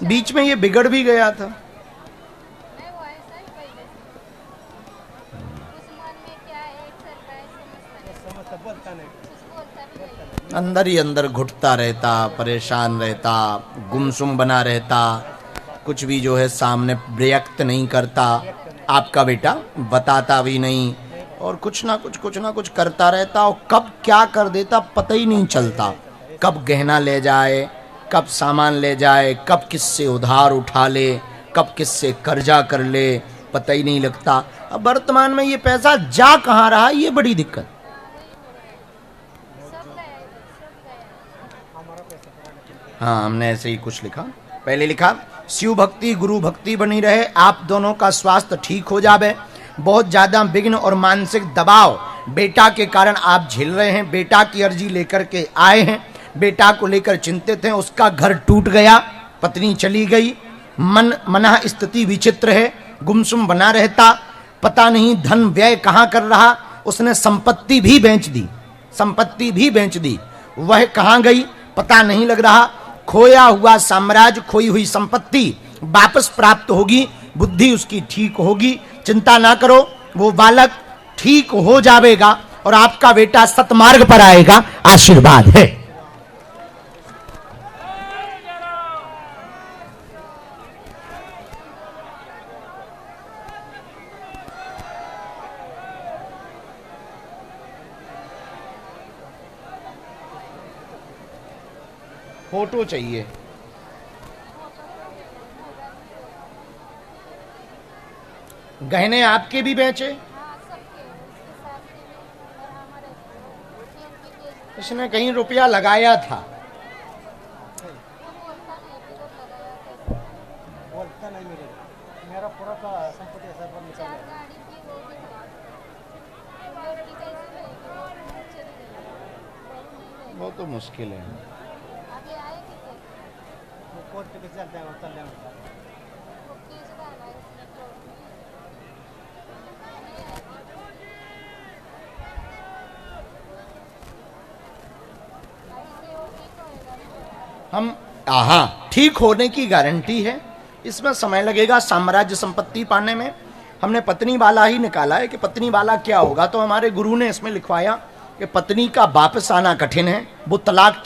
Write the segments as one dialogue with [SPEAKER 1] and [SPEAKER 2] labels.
[SPEAKER 1] बीच में ये बिगड़ भी गया था। अंदर ही अंदर घुटता रहता, परेशान रहता, गुमसुम बना रहता, कुछ भी जो है सामने व्यक्त नहीं करता। आपका बेटा बताता भी नहीं और कुछ ना कुछ करता रहता और कब क्या कर देता पता ही नहीं चलता। कब गहना ले जाए, कब सामान ले जाए, कब किससे उधार उठा ले, कब किससे कर्जा कर ले, पता ही नहीं लगता। अब वर्तमान में ये पैसा जा कहाँ रहा, ये बड़ी दिक्कत। हाँ, हमने ऐसे ही कुछ लिखा। पहले लिखा शिव भक्ति गुरु भक्ति बनी रहे, आप दोनों का स्वास्थ्य ठीक हो जावे। बहुत ज्यादा विघ्न और मानसिक दबाव बेटा के कारण आप झेल रहे हैं। बेटा की अर्जी लेकर के आए हैं, बेटा को लेकर चिंतित हैं। उसका घर टूट गया, पत्नी चली गई, मना स्थिति विचित्र है, गुमसुम बना रहता, पता नहीं धन व्यय कहाँ कर रहा। उसने संपत्ति भी बेच दी, वह कहाँ गई पता नहीं लग रहा। खोया हुआ साम्राज्य, खोई हुई संपत्ति वापस प्राप्त होगी, बुद्धि उसकी ठीक होगी, चिंता ना करो, वो बालक ठीक हो जाएगा और आपका बेटा सतमार्ग पर आएगा, आशीर्वाद है। फोटो चाहिए। गहने आपके भी बेचे? इसने कहीं रुपया लगाया था। मेरा पूरा संपत्ति वो तो मुश्किल है। हम ठीक होने की गारंटी है, इसमें समय लगेगा साम्राज्य संपत्ति पाने में। हमने पत्नी वाला ही निकाला है कि पत्नी वाला क्या होगा, तो हमारे गुरु ने इसमें लिखवाया कि पत्नी का वापस आना कठिन है, वो तलाक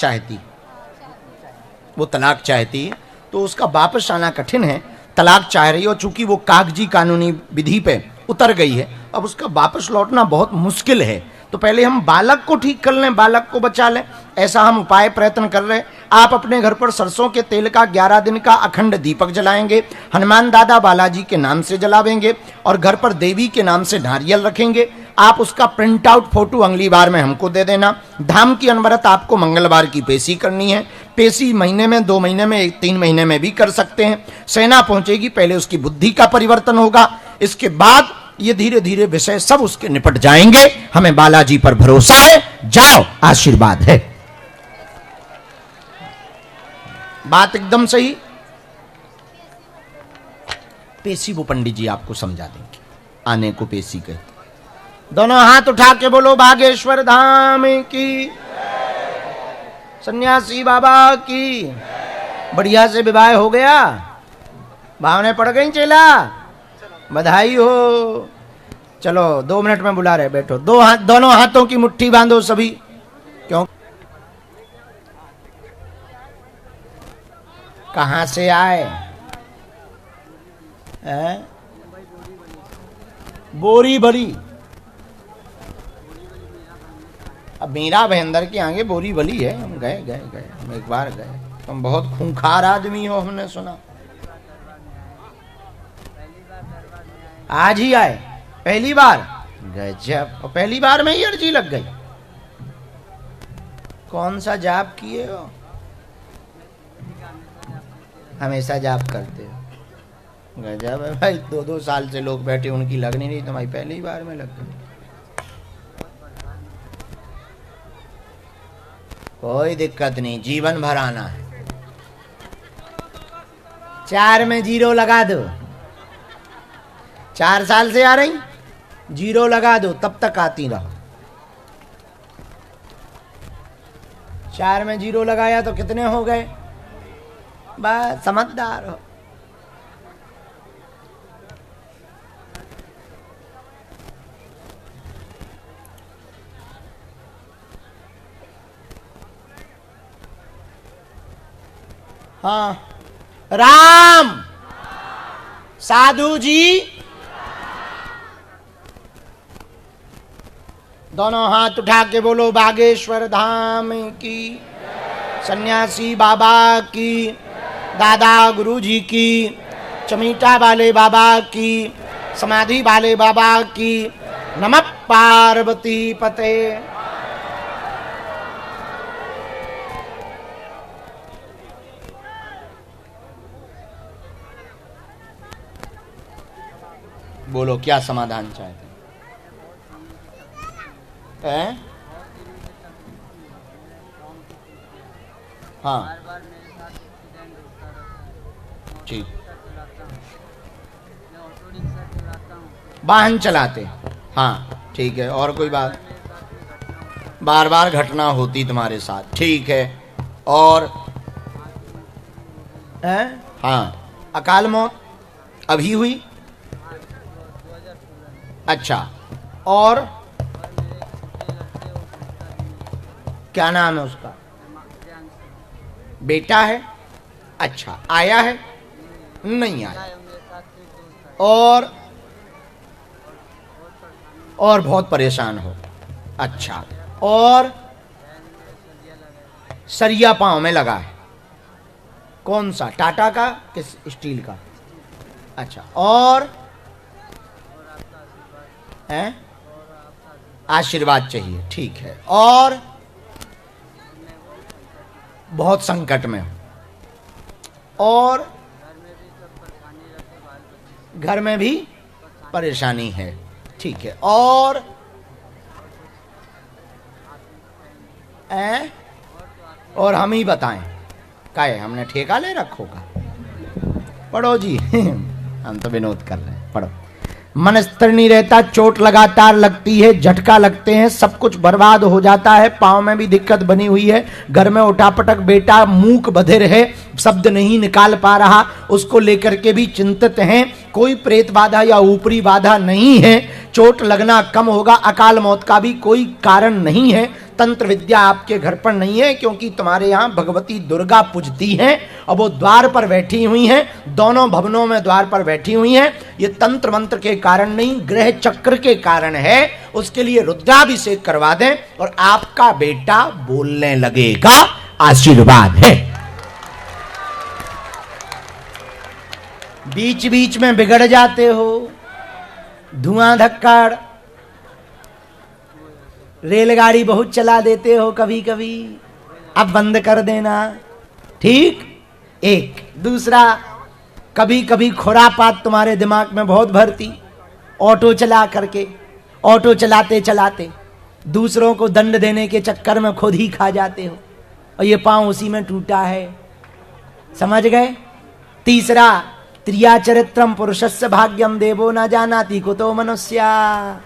[SPEAKER 1] चाहती है, तो उसका वापस आना कठिन है, तलाक चाह रही है। और चूंकि वो कागजी कानूनी विधि पे उतर गई है, अब उसका वापस लौटना बहुत मुश्किल है। तो पहले हम बालक को ठीक कर लें, बालक को बचा लें, ऐसा हम उपाय प्रयत्न कर रहे हैं। आप अपने घर पर सरसों के तेल का 11 दिन का अखंड दीपक जलाएंगे, हनुमान दादा बालाजी के नाम से जलावेंगे और घर पर देवी के नाम से नारियल रखेंगे। आप उसका प्रिंट आउट फोटो अगली बार में हमको दे देना। धाम की अनवरत आपको मंगलवार की पेशी करनी है। पेशी महीने में, 2 महीने में, 3 महीने में भी कर सकते हैं। सेना पहुंचेगी, पहले उसकी बुद्धि का परिवर्तन होगा, इसके बाद ये धीरे धीरे विषय सब उसके निपट जाएंगे। हमें बालाजी पर भरोसा है, जाओ, आशीर्वाद है। बात एकदम सही। पेशी वो पंडित जी आपको समझा देंगे, आने को पेशी कहते। दोनों हाथ उठा के बोलो बागेश्वर धाम की, सन्यासी बाबा की। बढ़िया से विवाह हो गया, भावने पड़ गई चेला, बधाई हो। चलो 2 मिनट में बुला रहे, बैठो। दोनों हाथों की मुट्ठी बांधो सभी। क्यों, कहां से आए? बोरी भरी। अब मीरा भयंदर के आगे बोरी भली है। हम गए हम एक बार गए। तुम बहुत खूंखार आदमी हो, हमने सुना। आज ही आए, पहली बार? गजब। और पहली बार में ही अर्जी लग गई। कौन सा जाप किए हो? हमेशा जाप करते हो? गजब है भाई। 2-2 साल से लोग बैठे, उनकी लग नहीं रही, तुम्हारी पहली बार में लग गई। कोई दिक्कत नहीं, जीवन भर आना है। 4 में 0 लगा दो। 4 साल से आ रही, 0 लगा दो, तब तक आती रहो। 4 में 0 लगाया तो कितने हो गए? बस समझदार हो। हाँ, राम साधु जी दोनों हाथ उठा के बोलो बागेश्वर धाम की, सन्यासी बाबा की, दादा गुरु जी की, चमीटा वाले बाबा की, समाधि वाले बाबा की। नमः पार्वती पते। बोलो क्या समाधान चाहते हैं? हाँ ठीक, वाहन चलाते, हाँ ठीक है। और कोई बात? बार बार घटना होती तुम्हारे साथ, ठीक है। और है? हाँ, अकाल मौत अभी हुई? अच्छा, और क्या नाम है उसका? बेटा है? अच्छा, आया है? नहीं आया। और बहुत परेशान हो? अच्छा, और सरिया पांव में लगा है? कौन सा, टाटा का किस स्टील का? अच्छा, और है? आशीर्वाद चाहिए, ठीक है। और बहुत संकट में हो, और घर में भी परेशानी है, ठीक है। और और हम ही बताएं का है? हमने ठेका ले रखो का? पढ़ो जी हम तो विनोद कर रहे हैं, पढ़ो। मन स्थिर नहीं रहता, चोट लगातार लगती है, झटका लगते हैं, सब कुछ बर्बाद हो जाता है, पांव में भी दिक्कत बनी हुई है, घर में उठापटक, बेटा मूक बधिर है, शब्द नहीं निकाल पा रहा, उसको लेकर के भी चिंतित हैं। कोई प्रेत बाधा या ऊपरी बाधा नहीं है, चोट लगना कम होगा, अकाल मौत का भी कोई कारण नहीं है। तंत्र विद्या आपके घर पर नहीं है, क्योंकि तुम्हारे यहाँ भगवती दुर्गा पूजती हैं और वो द्वार पर बैठी हुई हैं, दोनों भवनों में द्वार पर बैठी हुई हैं। ये तंत्र मंत्र के कारण नहीं, ग्रह चक्र के कारण है। उसके लिए रुद्राभिषेक करवा दें और आपका बेटा बोलने लगेगा, आशीर्वाद है। बीच बीच में बिगड़ जाते हो, धुआं धक्कड़, रेलगाड़ी बहुत चला देते हो कभी कभी, अब बंद कर देना, ठीक। एक दूसरा, कभी कभी खुरापात तुम्हारे दिमाग में बहुत भरती, ऑटो चला करके, ऑटो चलाते चलाते दूसरों को दंड देने के चक्कर में खुद ही खा जाते हो, और ये पांव उसी में टूटा है, समझ गए। तीसरा, त्रिया चरित्रम पुरुषस्य भाग्यम देवो न जानाति कुतो मनुष्या।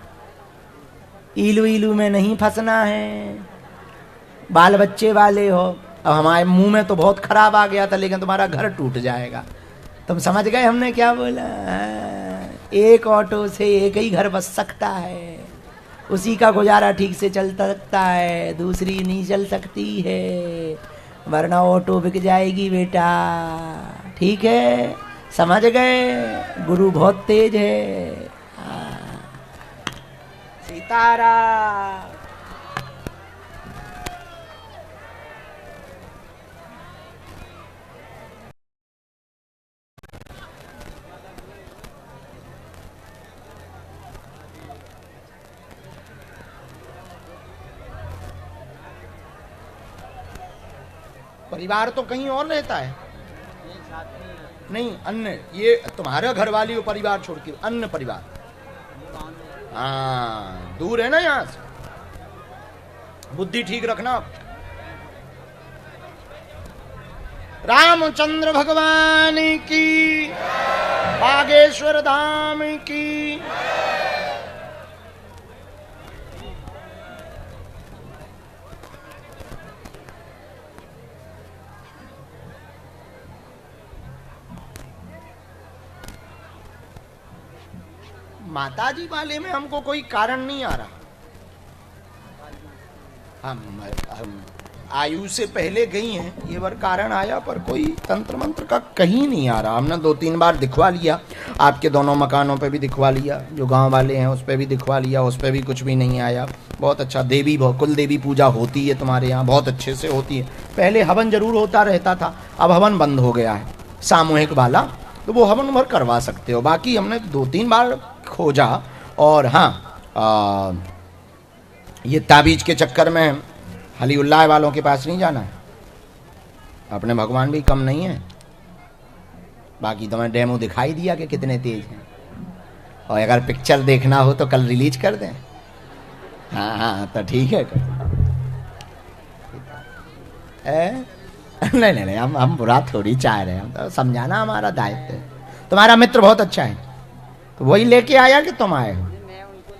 [SPEAKER 1] इलू इलू में नहीं फंसना है। बाल बच्चे वाले हो, अब हमारे मुंह में तो बहुत खराब आ गया था, लेकिन तुम्हारा घर टूट जाएगा। तुम समझ गए हमने क्या बोला? एक ऑटो से एक ही घर बस सकता है, उसी का गुजारा ठीक से चल सकता है, दूसरी नहीं चल सकती है, वरना ऑटो बिक जाएगी बेटा, ठीक है। समझ गए? गुरु बहुत तेज है। सीताराम। परिवार तो कहीं और रहता है, नहीं अन्य, ये तुम्हारे घर वाली परिवार छोड़ के अन्य परिवार, हाँ दूर है ना यहाँ से। बुद्धि ठीक रखना। रामचंद्र भगवान की, बागेश्वर धाम की। माताजी वाले में हमको कोई कारण नहीं आ रहा। हम आयु से पहले गई हैं, ये बार कारण आया, पर कोई तंत्र मंत्र का कहीं नहीं आ रहा। हमने 2-3 बार दिखवा लिया, आपके दोनों मकानों पे भी दिखवा लिया, जो गांव वाले हैं उस पे भी दिखवा लिया, उस पे भी कुछ भी नहीं आया। बहुत अच्छा, देवी कुल देवी पूजा होती है तुम्हारे यहाँ, बहुत अच्छे से होती है। पहले हवन जरूर होता रहता था, अब हवन बंद हो गया है सामूहिक वाला, तो वो हवन भर करवा सकते हो। बाकी हमने 2-3 बार खोजा। और हाँ, ये ताबीज के चक्कर में हलीउल्लाह वालों के पास नहीं जाना है, अपने भगवान भी कम नहीं है। बाकी तुम्हें डेमो दिखाई दिया कि कितने तेज हैं, और अगर पिक्चर देखना हो तो कल रिलीज कर दें। हाँ हाँ, तो ठीक है। नहीं नहीं नहीं, हम बुरा थोड़ी चाह रहे हैं, हम तो समझाना हमारा दायित्व है। तुम्हारा मित्र बहुत अच्छा है, तो वही लेके आया कि तुम आए हो?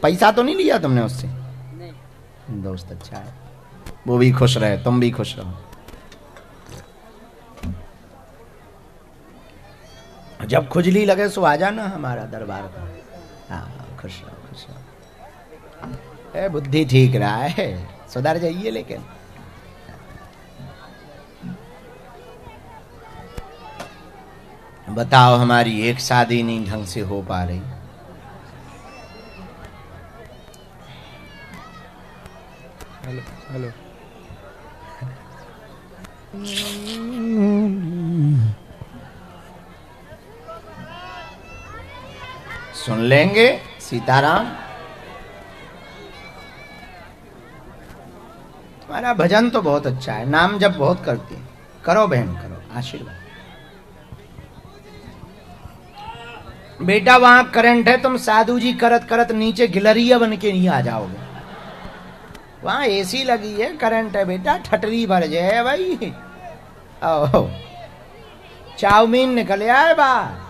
[SPEAKER 1] पैसा तो नहीं लिया तुमने उससे? दोस्त अच्छा है, वो भी खुश रहे, तुम भी खुश रहो। जब खुजली लगे सो आ जाना हमारा दरबार पर। हाँ, खुश रहो खुश रहो। बुद्धि ठीक रहा है, सुधर जाइए। लेकिन बताओ, हमारी एक शादी नहीं ढंग से हो पा रही। हेलो हेलो, सुन लेंगे सीताराम। तुम्हारा भजन तो बहुत अच्छा है, नाम जब बहुत करती, करो बहन करो, आशीर्वाद। बेटा वहां करंट है, तुम साधु जी करत करत नीचे गिलरिया बन के नहीं आ जाओगे। वहां एसी लगी है, करंट है बेटा, ठटरी भर जाए भाई। चाउमीन निकल आए बाहर।